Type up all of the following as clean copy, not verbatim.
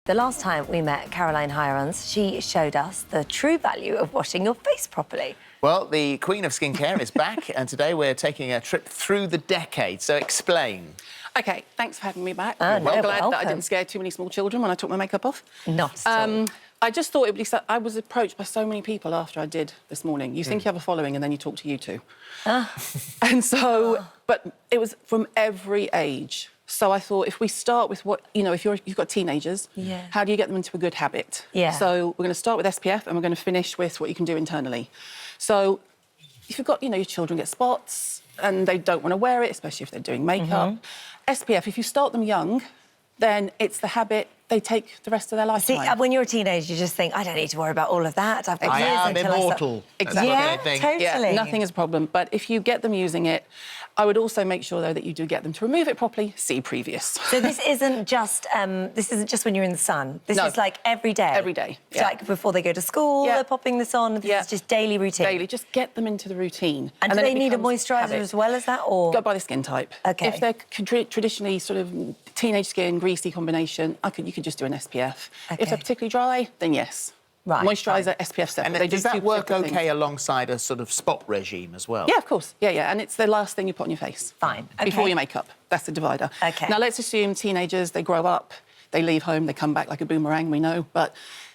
The last time we met Caroline Hirons, she showed us the true value of washing your face properly. Well, the queen of skincare is back, and today we're taking a trip through the decade, so explain. OK, thanks for having me back. Oh, I'm no, glad welcome. that I didn't scare too many small children when I took my makeup off. Not at all. I just thought it would be... I was approached by so many people after I did this morning. You think you have a following and then you talk to you two. And so... But it was from every age. So I thought if we start with what... You know, if you've got teenagers, how do you get them into a good habit? Yeah. So we're going to start with SPF and we're going to finish with what you can do internally. So if you've got, you know, your children get spots and they don't want to wear it, especially if they're doing makeup, SPF, if you start them young, then it's the habit they take the rest of their lifetime. See, when you're a teenager, you just think, I don't need to worry about all of that. I've got I years am until immortal. Exactly. Yeah, That's what they think. totally. Yeah, nothing is a problem. But if you get them using it, I would also make sure, though, that you do get them to remove it properly, see previous. So this isn't just when you're in the sun. This No. is like every day. Every day, It's yeah. like before they go to school, Yeah. they're popping this on. This is just daily routine. Daily, just get them into the routine. And do then they it need a becomes moisturiser habit. as well as that, or...? Go by the skin type. OK. If they're traditionally sort of teenage skin, greasy combination, you could just do an SPF. OK. If they're particularly dry, then yes. Right. Moisturiser, SPF separate. And They does do that two work separate OK things. alongside a sort of spot regime as well? Yeah, of course. Yeah. And it's the last thing you put on your face. Fine. OK. Before your makeup. That's the divider. OK. Now, let's assume teenagers, they grow up, they leave home, they come back like a boomerang, we know. But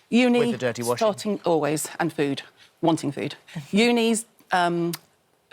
uni... With the dirty washing. Starting always, and food, wanting food. Uni's,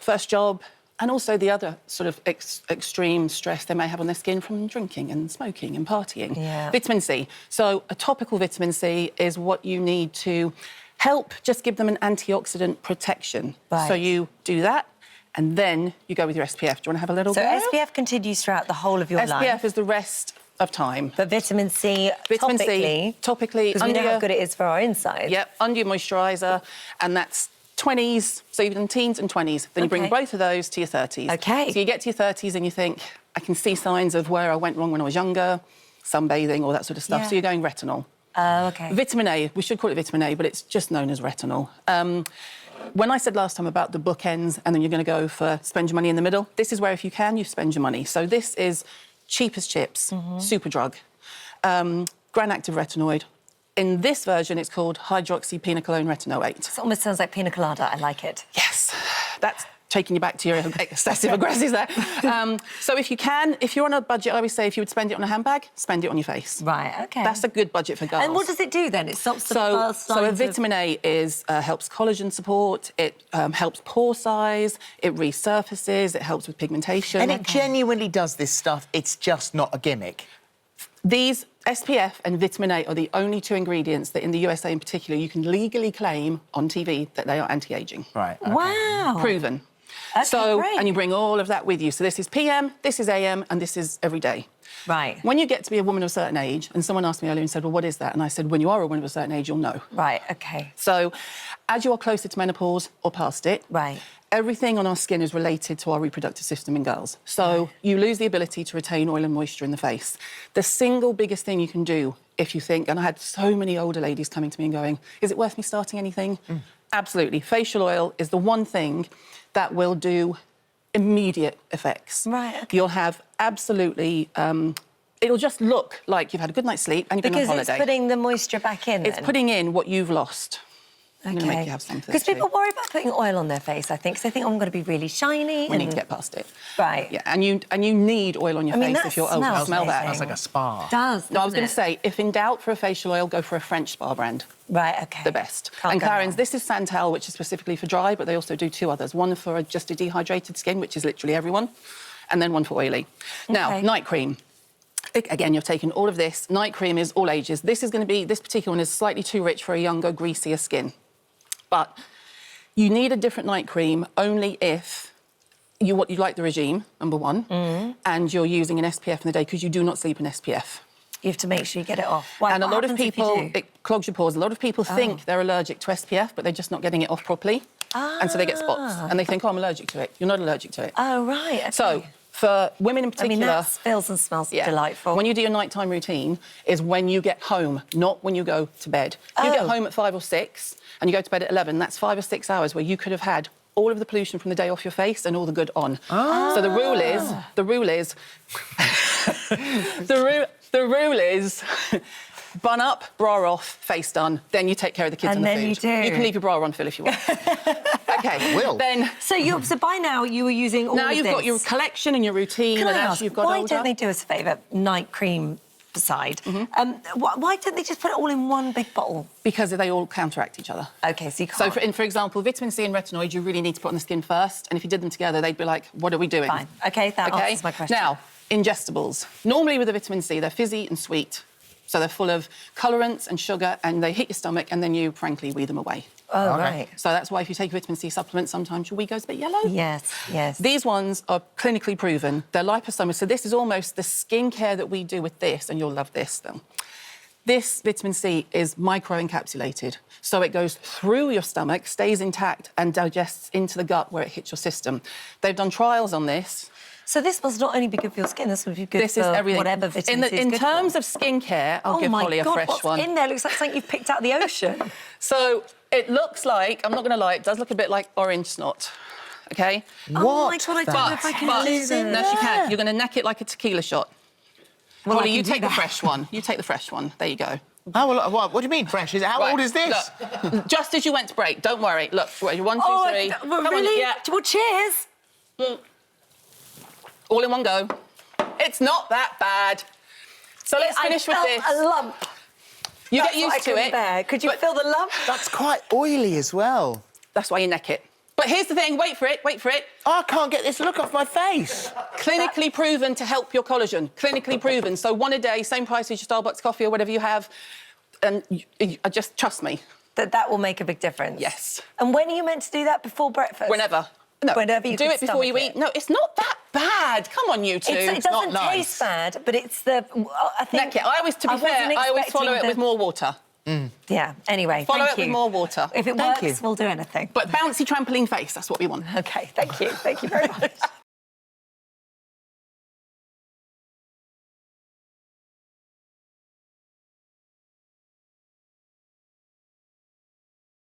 first job, and also the other sort of extreme stress they may have on their skin from drinking and smoking and partying. Yeah. Vitamin C. So a topical vitamin C is what you need to help just give them an antioxidant protection. Right. So you do that, and then you go with your SPF. Do you want to have a little So go? SPF continues throughout the whole of your SPF life. is the rest of time. But vitamin C, Vitamin topically, C, topically, because we know how good it is for our insides. Yep, under your moisturiser, and that's 20s, so even teens and 20s. Then you bring OK. both of those to your 30s. OK. So you get to your 30s and you think, I can see signs of where I went wrong when I was younger, sunbathing, all that sort of stuff. Yeah. So you're going retinol. Oh, OK. Vitamin A, we should call it vitamin A, but it's just known as retinol. When I said last time about the bookends and then you're going to go for spend your money in the middle, this is where, if you can, you spend your money. So this is cheap as chips, super drug, gram-active retinoid. In this version, it's called hydroxypinocolone retinoate. It almost sounds like pina colada. I like it. Yes, that's taking you back to your excessive aggressive there. So if you can, if you're on a budget, I always say if you would spend it on a handbag, spend it on your face. Right, OK. That's a good budget for girls. And what does it do then? It stops the first So a signs of... vitamin A is helps collagen support, it helps pore size, it resurfaces, it helps with pigmentation. And it genuinely does this stuff, it's just not a gimmick. These SPF and vitamin A are the only two ingredients that in the USA in particular you can legally claim on TV that they are anti-ageing. Right. OK. Wow. Proven. Okay, So, great. and you bring all of that with you. So this is PM, this is AM, and this is every day. Right. When you get to be a woman of a certain age, and someone asked me earlier and said, well, what is that? And I said, when you are a woman of a certain age, you'll know. Right, OK. So as you are closer to menopause or past it, Right. everything on our skin is related to our reproductive system in girls. So you lose the ability to retain oil and moisture in the face. The single biggest thing you can do if you think, and I had so many older ladies coming to me and going, is it worth me starting anything? Absolutely. Facial oil is the one thing that will do immediate effects. Right, OK. You'll have absolutely... it'll just look like you've had a good night's sleep and you've been on Because holiday. it's putting the moisture back in, It's then? putting in what you've lost. I'm going to make you have something. Because people worry about putting oil on their face, I think, because they think, oh, I'm going to be really shiny. We need to get past it. Right. Yeah, and you need oil on your face that if you're old. smells Smell that. amazing. That's like a spa. It does, No, I was doesn't going to say, if in doubt for a facial oil, go for a French spa brand. Right, OK. The best. Can't And go Karen's, wrong. this is Santal, which is specifically for dry, but they also do two others. One for just a dehydrated skin, which is literally everyone, and then one for oily. Now, Okay. night cream. Again, you've taken all of this. Night cream is all ages. This particular one is slightly too rich for a younger, greasier skin. But you need a different night cream only if you like the regime, number one, and you're using an SPF in the day, because you do not sleep in SPF. You have to make sure you get it off. Why, And a what lot of happens if you people, do? it clogs your pores. A lot of people think they're allergic to SPF, but they're just not getting it off properly. And so they get spots. And they think, oh, I'm allergic to it. You're not allergic to it. Oh, right, OK. So for women in I particular... mean, that feels and smells delightful. When you do your nighttime routine is when you get home, not when you go to bed. If you get home at 5 or 6 and you go to bed at 11, that's 5 or 6 hours where you could have had all of the pollution from the day off your face and all the good on. So the rule is bun up, bra off, face done. Then you take care of the kids and the food. And then you do. You can leave your bra on, Phil, if you want. OK. Will. Then... So by now you were using all Now of you've this. got your collection and your routine. Can I and ask, as you've got why older... don't they do us a favour, night cream aside, why don't they just put it all in one big bottle? Because they all counteract each other. OK, so you can't... So, for example, vitamin C and retinoid, you really need to put on the skin first. And if you did them together, they'd be like, what are we doing? Fine. OK, that answers my question. Now, ingestibles. Normally with the vitamin C, they're fizzy and sweet. So they're full of colourants and sugar, and they hit your stomach, and then you, frankly, wee them away. Oh, right. So that's why if you take a vitamin C supplement, sometimes your wee goes a bit yellow. Yes, yes. These ones are clinically proven. They're liposomal. So this is almost the skincare that we do with this, and you'll love this, then. This vitamin C is micro-encapsulated. So it goes through your stomach, stays intact, and digests into the gut where it hits your system. They've done trials on this. So this must not only be good for your skin, this would be good for everything. whatever vitamin C is In good terms for. of skincare, I'll give Holly a fresh what's one. in there? Looks like something you've picked out of the ocean. So it looks like, I'm not going to lie, it does look a bit like orange snot, OK? Oh, my God, I don't know if I can lose it. No, she can't. You're going to neck it like a tequila shot. Well, Holly, I can you do take the that. fresh one. You take the fresh one. There you go. Oh, well, what do you mean, fresh? How old is this? Look, just as you went to break, don't worry. Look, ready, 1, 2, 3. Come really? on, yeah. Well, cheers. All in one go. It's not that bad. So let's finish with this. I felt a lump. You That's get used what I to couldn't it. bear. Could you feel the lump? That's quite oily as well. That's why you neck it. But here's the thing, wait for it. I can't get this look off my face. Clinically proven to help your collagen. Clinically proven. So one a day, same price as your Starbucks coffee or whatever you have. And just trust me. That will make a big difference. Yes. And when are you meant to do that? Before breakfast? Whenever. No, whenever you do can it before you stomach eat. No, it's not that bad. Come on, you two. It doesn't not taste nice. bad, but it's the... I think... Neck it. To be fair, I always follow it with more water. Yeah, anyway, Follow thank it you. with more water. If it Thank works, you. we'll do anything. But bouncy trampoline face, that's what we want. OK, thank you. Thank you very much.